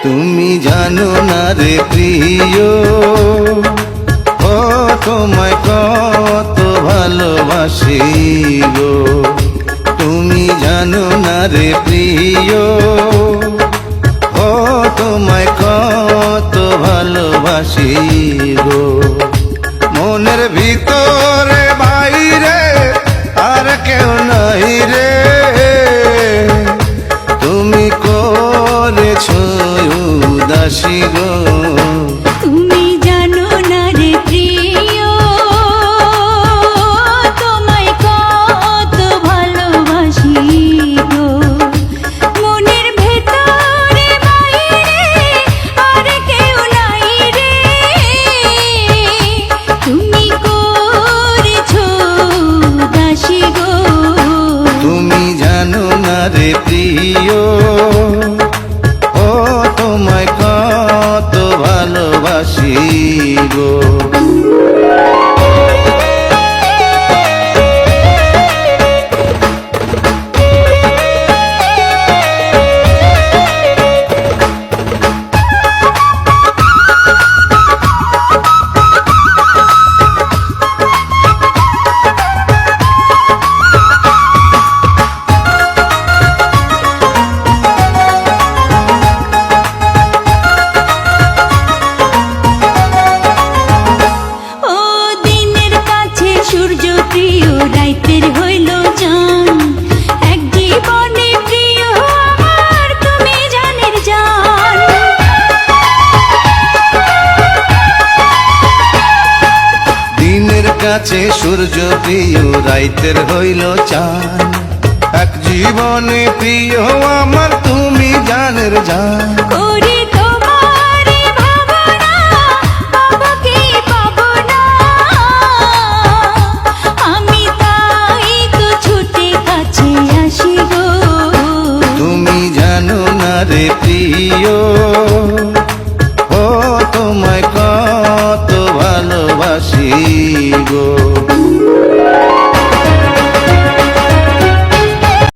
তুমি জানো না রে প্রিয়, ও তোমায় কত ভালোবাসি গো। তুমি জানো না রে প্রিয়, ও তোমায় কত ভালোবাসি গো। মনের ভিতরে বাইরে আর কেউ নাই রে, তুমি করেছো উদাসী গো। তুমি জানো না রে প্রিয়, তোমায় কত ভালোবাসি গো। মনের ভেতরে বাইরে আর কেউ নাই রে, তুমি করেছো উদাসী গো। তুমি জানো না রে প্রিয়, ও তোমায় কত ভালোবাসি গো। সূর্য প্রিয় রাইতের হইল জান, এক জীবনে প্রিয় আমার তুমি জানের জান। দিনের কাছে সূর্য প্রিয় রাইতের হইল চাঁদ, এক জীবনে প্রিয় আমার তুমি জানের জান।